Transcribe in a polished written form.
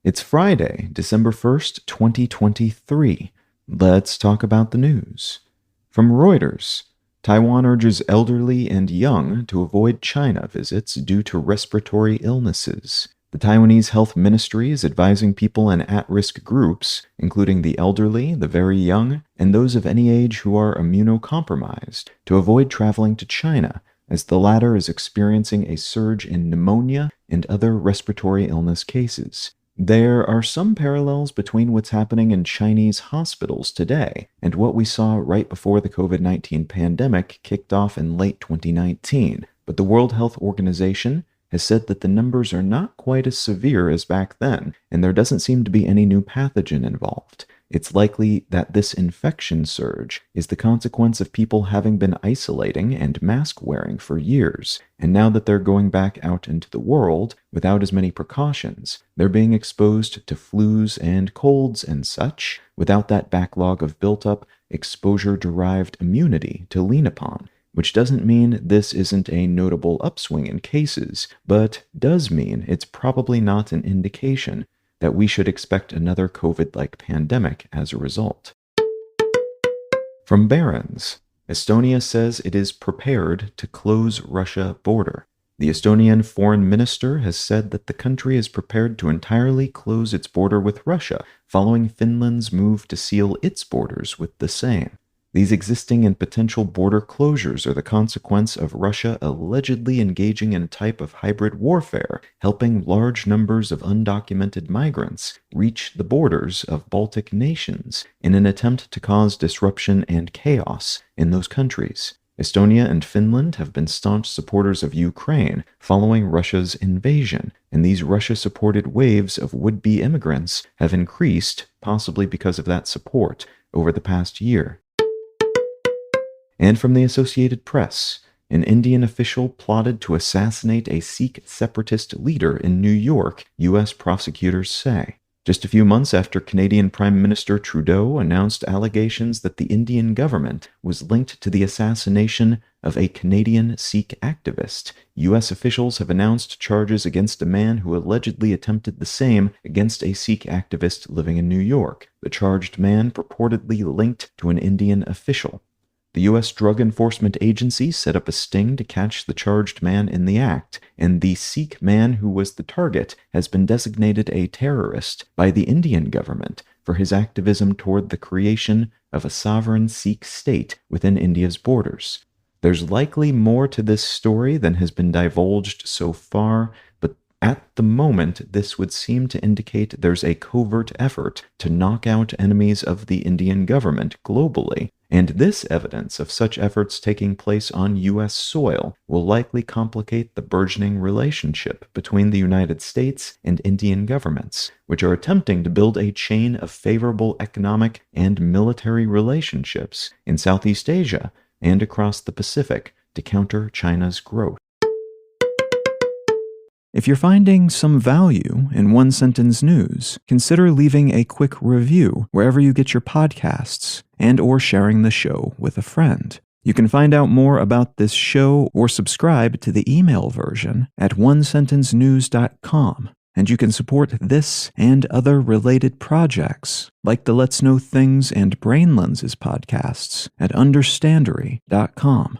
It's Friday, December 1st, 2023. Let's talk about the news. From Reuters, Taiwan urges elderly and young to avoid China visits due to respiratory illnesses. The Taiwanese Health Ministry is advising people in at-risk groups, including the elderly, the very young, and those of any age who are immunocompromised, to avoid traveling to China, as the latter is experiencing a surge in pneumonia and other respiratory illness cases. There are some parallels between what's happening in Chinese hospitals today and what we saw right before the COVID-19 pandemic kicked off in late 2019, but the World Health Organization has said that the numbers are not quite as severe as back then, and there doesn't seem to be any new pathogen involved. It's likely that this infection surge is the consequence of people having been isolating and mask wearing for years, and now that they're going back out into the world without as many precautions, they're being exposed to flus and colds and such without that backlog of built-up exposure-derived immunity to lean upon, which doesn't mean this isn't a notable upswing in cases, but does mean it's probably not an indication that we should expect another COVID-like pandemic as a result. From Barron's, Estonia says it is prepared to close Russia border. The Estonian foreign minister has said that the country is prepared to entirely close its border with Russia, following Finland's move to seal its borders with the same. These existing and potential border closures are the consequence of Russia allegedly engaging in a type of hybrid warfare, helping large numbers of undocumented migrants reach the borders of Baltic nations in an attempt to cause disruption and chaos in those countries. Estonia and Finland have been staunch supporters of Ukraine following Russia's invasion, and these Russia-supported waves of would-be immigrants have increased, possibly because of that support, over the past year. And from the Associated Press, an Indian official plotted to assassinate a Sikh separatist leader in New York, U.S. prosecutors say. Just a few months after Canadian Prime Minister Trudeau announced allegations that the Indian government was linked to the assassination of a Canadian Sikh activist, U.S. officials have announced charges against a man who allegedly attempted the same against a Sikh activist living in New York, the charged man purportedly linked to an Indian official. The U.S. Drug Enforcement Agency set up a sting to catch the charged man in the act, and the Sikh man who was the target has been designated a terrorist by the Indian government for his activism toward the creation of a sovereign Sikh state within India's borders. There's likely more to this story than has been divulged so far, but at the moment, this would seem to indicate there's a covert effort to knock out enemies of the Indian government globally. And this evidence of such efforts taking place on U.S. soil will likely complicate the burgeoning relationship between the United States and Indian governments, which are attempting to build a chain of favorable economic and military relationships in Southeast Asia and across the Pacific to counter China's growth. If you're finding some value in One Sentence News, consider leaving a quick review wherever you get your podcasts and/or sharing the show with a friend. You can find out more about this show or subscribe to the email version at onesentencenews.com. And you can support this and other related projects, like the Let's Know Things and Brain Lenses podcasts at understandery.com.